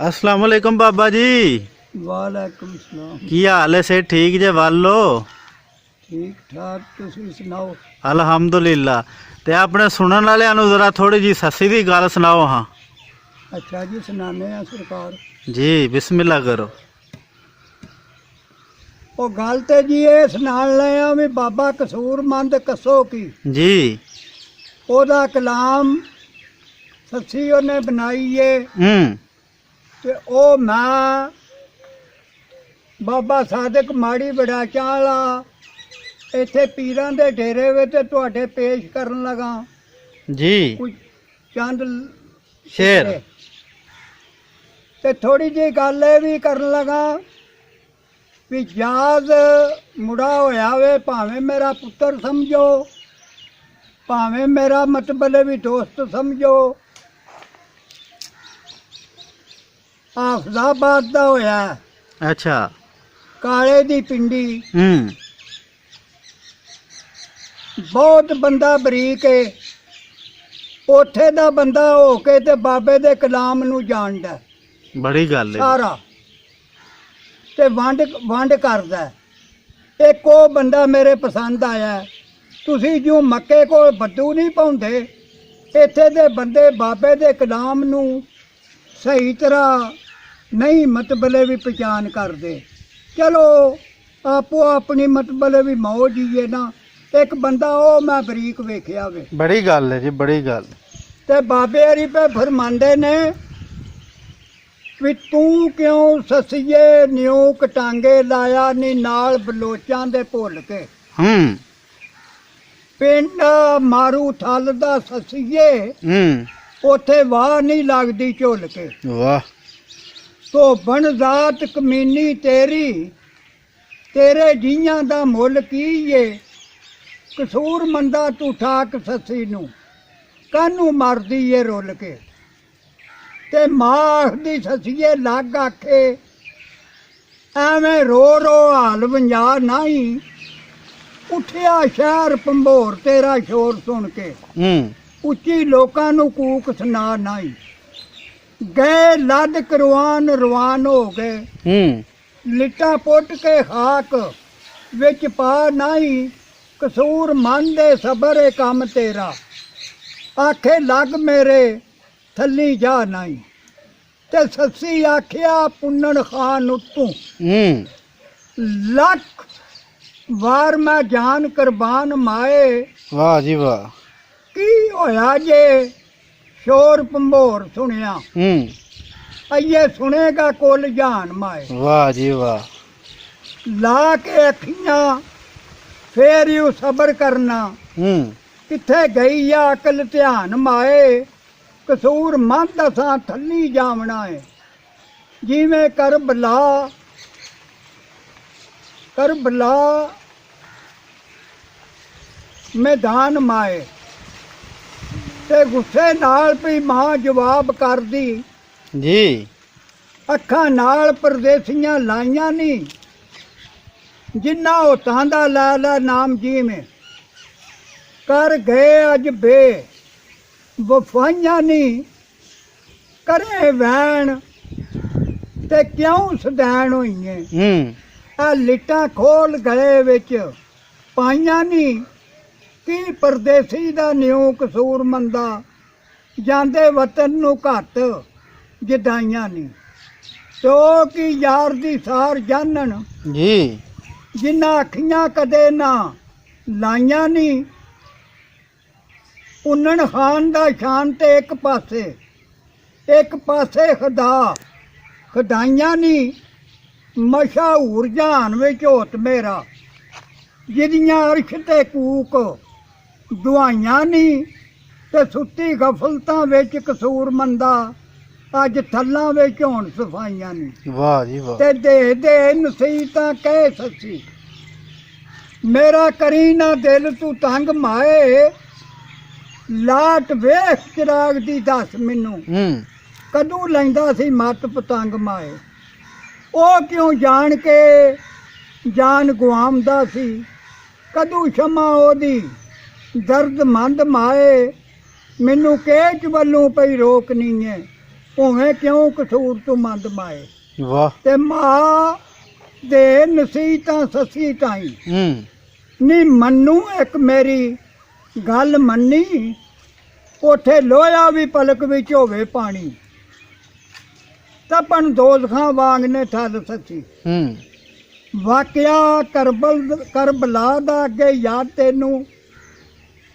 अस्सलाम वालेकुम बाबा जी। वालेकुम सलाम। की हाल है? से ठीक जे वालो? ठीक ठाक, तुसी सुनाओ। अलहमदुलिल्ला। ते अपने सुनने वाले जरा थोड़ी जी सस्सी दी गल सुनाओ। हाँ अच्छा जी, सुनाने हैं सरकार। जी, बिस्मिल्लाह करो। वो गल तो जी ये सुनान लगे हैं भी बाबा कसूरमंद कसो की जी। ओदा कलाम सच्ची उन्हें बनाई है। ते ओ मैं बाबा सादिक माड़ी बड़ाचा वाला इत्थे पीरां दे डेरे विच तुहाडे पेश करन लगा जी। कुछ चंद शेर। ते थोड़ी जी गल ये भी करन लगा भी याद मुड़ा होया वे, भावें मेरा पुत्र समझो भावें मेरा मतबले भी दोस्त समझो। हाफजाबाद दा होया, अच्छा। काले दी पिंडी। बहुत बंदा बरीक है, ओथे दा बंदा हो के ते बाबे दे कलाम नू जानदा बड़ी गल है। सारा ते वंड वंड करदा। एक ओ बंदा मेरे पसंद आया। तुसी जो मक्के को बद्दू नहीं पाउंदे, इत्थे दे बंदे बाबे दे कलाम नू सही तरह नहीं मतबले भी पहचान करते। चलो आपो अपनी मतबले भी मौज ही है ना। एक बंदा ओ मैं बरीक वेखिया वे। बड़ी गल है जी, बड़ी गल। ते बाबे हरी पे फरमांदे ने भी तू क्यों ससीए न्यू कटांगे लाया नी नाल बलोचां दे भुल के। पिंड मारू थल दा ससीए ओथे वाह नहीं लगदी झुल के। वाह। तो बन जात कमीनी तेरी तेरे जियां दा मुल की ये। कसूर मंदा तू ठाक ससी नू कानू मरदी ये रुल के। ते मां आखदी ससीए लग आखे एवें रो रो हाल वंजा नहीं। उठिया शहर भंबोर तेरा शोर सुन के। उच्ची लोकां नू कूक सुना नहीं। गए लद करवान रवान हो गए। लिटा पुट के खाक विच पा नहीं। कसूर मन दे सबर ए कम तेरा आखे लग मेरे थली जा नहीं। ते ससी आखिया पुन्नन खान उत्तू लख वार मैं जान कुर्बान माए। वाह जी वाह। की होया जे शोर भंबोर सुनिया अये सुनेगा कुल जान माए। वाह जी वाह। ला के अखियां फेर यू सबर करना। किथे गई या अकल ध्यान माए। कसूर मन दसा थली जावना है। जिवें करबला मैदान माए। ते गुस्से नाल भी मां जवाब कर दी जी। अखा नाल परदेसियां लाइया नी। जिन्ना होतां दा लै लै नाम जीवें कर गए अज बे वफाइयां नी। करे वैन ते क्यों सदैन होइए। आ लिटां खोल गले विच पाइयां नी। की परदेसी दा न्यू कसूर मंदा जांदे वतन नू घट जदाइयां नी। तो की यार दी सार जानन जी। जिन्ना अखियां कदे ना लाइयां नी। उन्नन खान दा शान ते एक पासे खुदा खुदाइयां नी। मशहूर जहान विच होत मेरा जिदियां अर्श ते कूक दुआइयां नी। ते सुत्ती गफलतां विच कसूर मंदा अज थल्लां विच होण सफाइयां नी। वाह जी वाह। ते दे नसीहतां कहे सच्ची मेरा करी ना दिल तू तंग माए। लाट वेख चिराग दी दस मैनू कदू लैंदा सी मत पतंग माए। ओ क्यों जान के जान गुआमदा सी कदू क्षमा ओदी दर्द मंद माए। मैनू केच वल्लों पई रोक नहीं है ਉਵੇਂ ਕਿਉਂ ਕਸੂਰ ਤੂੰ ਮੰਦ ਮਾਏ। ਵਾਹ। ਤੇ ਮਾਂ ਦੇ ਨਸੀਹਤਾਂ ਸੱਸੀ ਤਾਈ ਨੀ ਮੰਨੂ ਇੱਕ ਮੇਰੀ ਗੱਲ ਮੰਨੀ, ਉੱਥੇ ਲੋਹਾ ਵੀ ਪਲਕ ਵਿੱਚ ਹੋਵੇ ਪਾਣੀ, ਤਪਣ ਦੋਜ਼ਖਾਂ ਵਾਂਗ ਨੇ ਠੱਲ ਸੱਚੀ। ਵਾਕਿਆ ਕਰਬਲਾ ਦਾ ਅੱਗੇ ਯਾਦ ਤੈਨੂੰ,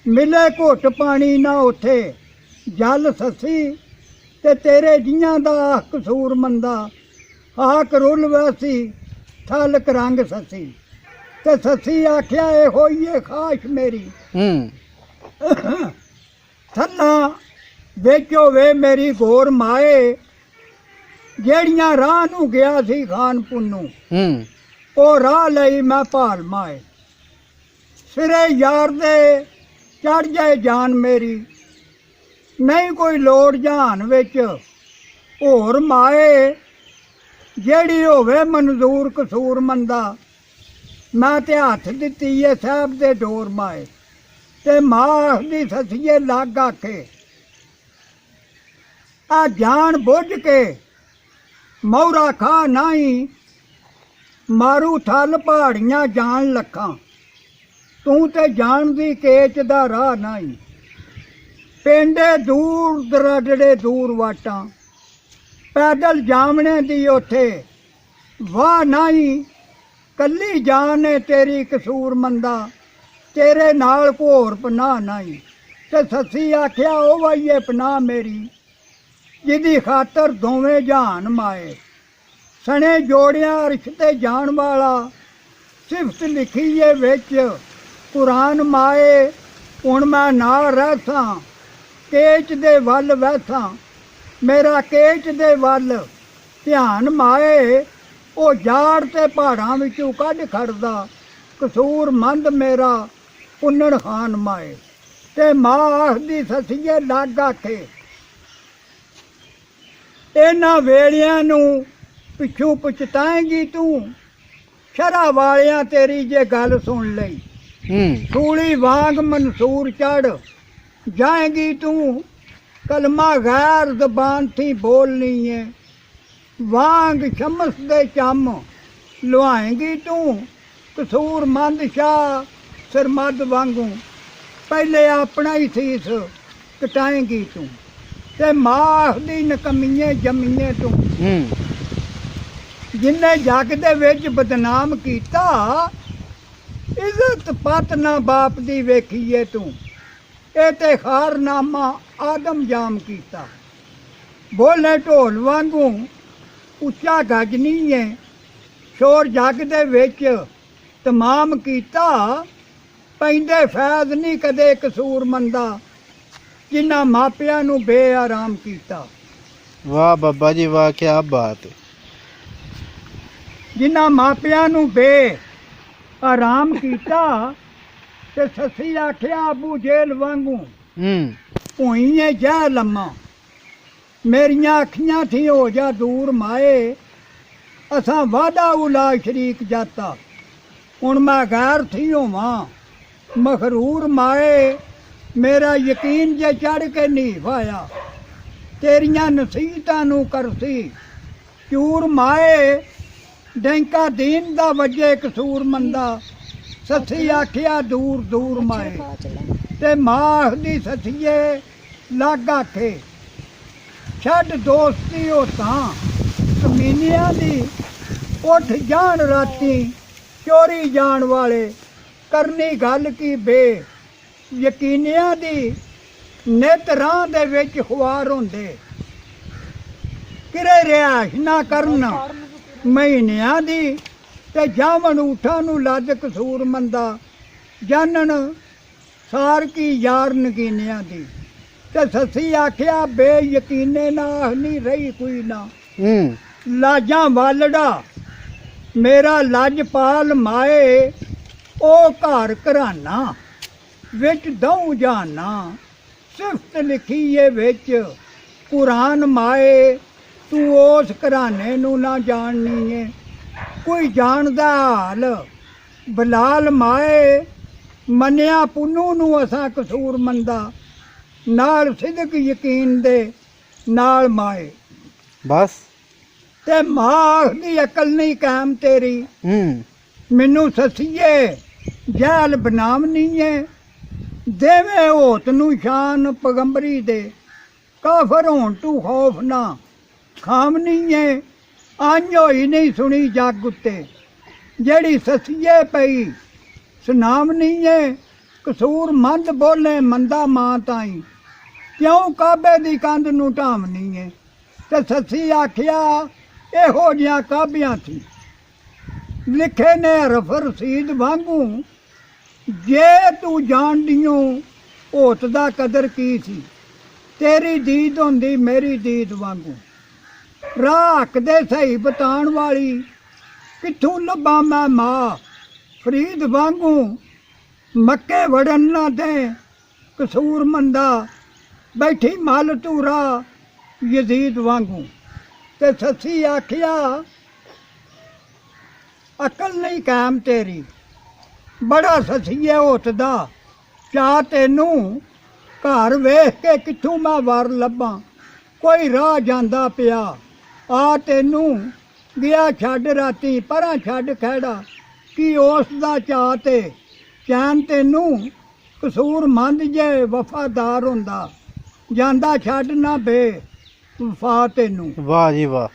ਮਿਲੇ ਘੁੱਟ ਪਾਣੀ ਨਾ ਉੱਥੇ ਜਲ ਸੱਸੀ, ਤੇ ਤੇਰੇ ਜੀਆਂ ਦਾ ਕਸੂਰ ਮੰਦਾ ਆਖ ਰੁੱਲ ਵੈਸੀ ਠੱਲ ਕਰੰਗ ਸੱਸੀ। ਤੇ ਸੱਸੀ ਆਖਿਆ ਇਹੋ ਹੀ ਏ ਖਾਸ਼ ਮੇਰੀ, ਥੱਲਾਂ ਵਿੱਚ ਹੋਵੇ ਮੇਰੀ ਗੋਰ ਮਾਏ, ਜਿਹੜੀਆਂ ਰਾਹ ਨੂੰ ਗਿਆ ਸੀ ਖਾਨ ਪੁੰਨੂ, ਉਹ ਰਾਹ ਲਈ ਮੈਂ ਭਾਲ ਮਾਏ। ਸਿਰੇ ਯਾਰ ਦੇ ਚੜ ਜਾਏ ਜਾਨ ਮੇਰੀ, ਨਹੀਂ ਕੋਈ ਲੋੜ ਜਹਾਨ ਵਿੱਚ ਹੋਰ ਮਾਏ, ਜਿਹੜੀ ਹੋਵੇ ਮਨਜ਼ੂਰ ਕਸੂਰ ਮੰਦਾ, ਮੈਂ ਤੇ ਹੱਥ ਦਿੱਤੀ ਏ ਸਾਹਿਬ ਦੇ ਡੋਰ ਮਾਏ। ਤੇ ਮਾਂ ਆਖਦੀ ਸੱਸੀਏ ਲੱਗ ਆਖੇ, ਆ ਜਾਣ ਬੁੱਝ ਕੇ ਮੌਰਾ ਖਾ ਨਹੀਂ, ਮਾਰੂ ਥਲ ਪਹਾੜੀਆਂ ਜਾਣ ਲੱਖਾਂ, ਤੂੰ ਤੇ ਜਾਣਦੀ ਕੇਚ ਦਾ ਰਾਹ ਨਹੀਂ। ਪਿੰਡੇ ਦੂਰ ਦਰਾਡੜੇ ਦੂਰ ਵਾਟਾਂ, ਪੈਦਲ ਜਾਵਣੇ ਦੀ ਉੱਥੇ ਵਾਹ ਨਹੀਂ, ਕੱਲੀ ਜਾਨ ਏ ਤੇਰੀ ਕਸੂਰ ਮੰਦਾ, ਤੇਰੇ ਨਾਲ ਘੋਰ ਪਨਾਹ ਨਹੀਂ। ਤੇ ਸੱਸੀ ਆਖਿਆ ਉਹ ਵਾਈਏ ਪਨਾਹ ਮੇਰੀ, ਜਿਹਦੀ ਖਾਤਰ ਦੋਵੇਂ ਜਹਾਨ ਮਾਏ। ਸਣੇ ਜੋੜਿਆਂ ਅਰਸ਼ ਤੇ ਜਾਣ ਵਾਲਾ, ਸਿਫਤ ਲਿਖੀ ਏ ਵਿੱਚ ਕੁਰਾਨ ਮਾਏ। ਹੁਣ ਮੈਂ ਨਾਲ ਰਹਿਸਾਂ ਕੇਚ ਦੇ ਵੱਲ ਵੈਸਾਂ, ਮੇਰਾ ਕੇਚ ਦੇ ਵੱਲ ਧਿਆਨ ਮਾਏ। ਉਹ ਜਾੜ ਤੇ ਪਹਾੜਾਂ ਵਿੱਚੋਂ ਕੱਢ ਖੜਦਾ, ਕਸੂਰ ਮੰਦ ਮੇਰਾ ਪੁੰਨੜ ਖਾਨ ਮਾਏ। ਤੇ ਮਾਂ ਆਖਦੀ ਸੱਸੀਏ ਲੱਗ ਆਖੇ, ਇਹਨਾਂ ਵੇਲਿਆਂ ਨੂੰ ਪਿੱਛੋਂ ਪਛਤਾਏਂਗੀ ਤੂੰ, ਸ਼ਰਾ ਵਾਲਿਆਂ ਤੇਰੀ ਜੇ ਗੱਲ ਸੁਣ ਲਈ, ਸੂਲੀ ਵਾਂਗ ਮਨਸੂਰ ਚੜ ਜਾਏਂਗੀ ਤੂੰ। ਕਲਮਾ ਗੈਰ ਜ਼ਬਾਨ ਥੀ ਬੋਲਨੀ ਏ, ਵਾਂਗ ਸ਼ਮਸ ਦੇ ਚੰਮ ਲੁਹਾਏਂਗੀ ਤੂੰ। ਕਸੂਰ ਮੰਦ ਸ਼ਾਹ ਸਰਮਦ ਵਾਂਗੂ, ਪਹਿਲੇ ਆਪਣਾ ਹੀ ਸੀਸ ਕਟਾਏਂਗੀ ਤੂੰ। ਤੇ ਮਾਂ ਆਖਦੀ ਨਕਮੀਏ ਜੰਮੀਏ ਤੂੰ, ਜਿੰਨੇ ਜੱਗ ਦੇ ਵਿੱਚ ਬਦਨਾਮ ਕੀਤਾ, ਇੱਜ਼ਤ ਪਤ ਨਾ ਬਾਪ ਦੀ ਵੇਖੀਏ ਤੂੰ। ਇਹ ਤੇ ਖਾਰਨਾਮਾ ਆਦਮ ਜਾਮ ਕੀਤਾ, ਬੋਲੇ ਢੋਲ ਵਾਂਗੂ ਉੱਚਾ ਗੱਜ ਨਹੀਂ ਏ, ਸ਼ੋਰ ਜੱਗ ਦੇ ਵਿੱਚ ਤਮਾਮ ਕੀਤਾ। ਪੈਂਦੇ ਫੈਜ਼ ਨਹੀਂ ਕਦੇ ਕਸੂਰ ਮੰਦਾ, ਜਿਨ੍ਹਾਂ ਮਾਪਿਆਂ ਨੂੰ ਬੇਆਰਾਮ ਕੀਤਾ। ਵਾਹ ਬਾਬਾ ਜੀ ਵਾਹ, ਕੀ ਬਾਤ ਹੈ। ਜਿਨ੍ਹਾਂ ਮਾਪਿਆਂ ਨੂੰ ਬੇਆਰਾਮ ਕੀਤਾ, ਤੇ ਸੱਸੀ ਆਖਿਆ ਅਬੂ ਜੇਲ ਵਾਂਗੂ ਭੂਈਏ ਜੈ ਲੰਮਾ, ਮੇਰੀਆਂ ਅੱਖੀਆਂ ਥੀ ਹੋ ਜਾ ਦੂਰ ਮਾਏ। ਅਸਾਂ ਵਾਦਾ ਉਲਾ ਸ਼ਰੀਕ ਜਾਤਾ, ਹੁਣ ਮੈਂ ਗੈਰ ਥੀ ਹੋਵਾਂ ਮਖਰੂਰ ਮਾਏ। ਮੇਰਾ ਯਕੀਨ ਜੇ ਚੜ ਕੇ ਨਹੀਂ ਆਇਆ, ਤੇਰੀਆਂ ਨਸੀਹਤਾਂ ਨੂੰ ਕਰਸੀ ਚੂਰ ਮਾਏ। ਡੈਂਕਾ ਦੀਨ ਦਾ ਵਜੇ ਕਸੂਰ ਮੰਦਾ, ਸੱਸੀ ਆਖਿਆ ਦੂਰ ਦੂਰ ਮਾਏ। ਤੇ ਮਾਂ ਆਖਦੀ ਸੱਸੀਏ ਲੱਗ ਆਖੇ, ਛੱਡ ਦੋਸਤੀ ਉਹ ਤਾਂ ਕਮੀਨਿਆਂ ਦੀ, ਉੱਠ ਜਾਣ ਰਾਤੀ ਚੋਰੀ ਜਾਣ ਵਾਲੇ, ਕਰਨੀ ਗੱਲ ਕੀ ਬੇ ਯਕੀਨਿਆਂ ਦੀ। ਨਿਤ ਰਾਹ ਦੇ ਵਿੱਚ ਖੁਆਰ ਹੁੰਦੇ, ਕਿਰੇ ਰਿਹਾਇਸ਼ ਨਾ ਕਰਨ ਮਹੀਨਿਆਂ ਦੀ। ਤੇ ਜਾਵਣ ਊਠਾਂ ਨੂੰ ਲੱਦ ਕਸੂਰ ਮੰਦਾ, ਜਾਣਨ ਸਾਰ ਕੀ ਯਾਰ ਨਗੀਨਿਆਂ ਦੀ। ਤੇ ਸੱਸੀ ਆਖਿਆ ਬੇਯਕੀਨੇ ਨਾ ਨਹੀਂ ਰਹੀ ਕੋਈ ਨਾ, ਲਾਜਾਂ ਵਾਲੜਾ ਮੇਰਾ ਲੱਜਪਾਲ ਮਾਏ। ਉਹ ਘਰ ਘਰਾਨਾ ਵਿੱਚ ਦਊ ਜਾਨਾ, ਸਿਫਤ ਲਿਖੀਏ ਵਿੱਚ ਕੁਰਾਨ ਮਾਏ। ਤੂੰ ਉਸ ਘਰਾਨੇ ਨੂੰ ਨਾ ਜਾਣਨੀ ਏ, ਕੋਈ ਜਾਣਦਾ ਹਾਲ ਬਲਾਲ ਮਾਏ। ਮੰਨਿਆ ਪੁੰਨੂ ਨੂੰ ਅਸਾਂ ਕਸੂਰ ਮੰਦਾ, ਨਾਲ ਸਿਦਕ ਯਕੀਨ ਦੇ ਨਾਲ ਮਾਏ। ਬਸ ਤੇ ਮਾਂ ਦੀ ਅਕਲ ਨਹੀਂ ਕਾਇਮ ਤੇਰੀ। ਮੈਨੂੰ ਸੱਸੀਏ ਜਹਿਲ ਬਨਾਮਨੀ ਏ, ਦੇਵੇਂ ਹੋਤ ਨੂੰ ਸ਼ਾਨ ਪਗੰਬਰੀ ਦੇ, ਕਾਫਰ ਹੋਣ ਤੂੰ ਖੌਫ ਨਾ ਖਾਮਨੀ ਏ। ਅੰਝ ਹੋਈ ਨਹੀਂ ਸੁਣੀ ਜੱਗ ਉੱਤੇ, ਜਿਹੜੀ ਸੱਸੀਏ ਪਈ ਸੁਨਾਮਨੀ ਏ। ਕਸੂਰ ਮੰਦ ਬੋਲੇ ਮੰਦਾ ਮਾਂ ਤਾਈ, ਕਿਉਂ ਕਾਬੇ ਦੀ ਕੰਧ ਨੂੰ ਢਾਵਨੀ ਏ। ਤੇ ਸੱਸੀ ਆਖਿਆ ਇਹੋ ਜਿਹੀਆਂ ਕਾਬਿਆਂ ਸੀ, ਲਿਖੇ ਨੇ ਹਰਫ ਰਸੀਦ ਵਾਂਗੂ, ਜੇ ਤੂੰ ਜਾਣਦੀਓ ਹੋਤ ਦਾ ਕਦਰ ਕੀ ਸੀ, ਤੇਰੀ ਦੀਦ ਹੁੰਦੀ ਮੇਰੀ ਦੀਦ ਵਾਂਗੂ। ਰਾਹ ਹੱਕਦੇ ਸਹੀ ਬਤਾਉਣ ਵਾਲੀ, ਕਿੱਥੋਂ ਲੱਭਾਂ ਮੈਂ ਮਾਂ ਫਰੀਦ ਵਾਂਗੂ। ਮੱਕੇ ਵੜਨ ਨਾ ਦੇ ਕਸੂਰ ਮੰਦਾ, ਬੈਠੀ ਮਲ ਧੂਰਾ ਯਜ਼ੀਦ ਵਾਂਗੂ। ਤੇ ਸੱਸੀ ਆਖਿਆ ਅਕਲ ਨਹੀਂ ਕਾਇਮ ਤੇਰੀ, ਬੜਾ ਸੱਸੀਏ ਹੋਤ ਦਾ ਚਾਹ ਤੈਨੂੰ। ਘਰ ਵੇਖ ਕੇ ਕਿੱਥੋਂ ਮੈਂ ਵਰ ਲੱਭਾਂ, ਕੋਈ ਰਾਹ ਜਾਂਦਾ ਪਿਆ ਆ ਤੈਨੂੰ। ਗਿਆ ਛੱਡ ਰਾਤੀ ਪਰਾਂ ਛੱਡ ਖਹਿੜਾ, ਕੀ ਉਸ ਦਾ ਚਾਹ ਤੇ ਚੈਨ ਤੈਨੂੰ। ਕਸੂਰ ਮੰਦ ਜੇ ਵਫਾਦਾਰ ਹੁੰਦਾ, ਜਾਂਦਾ ਛੱਡ ਨਾ ਬੇ ਵਫਾ ਤੈਨੂੰ। ਵਾਹ ਜੀ ਵਾਹ।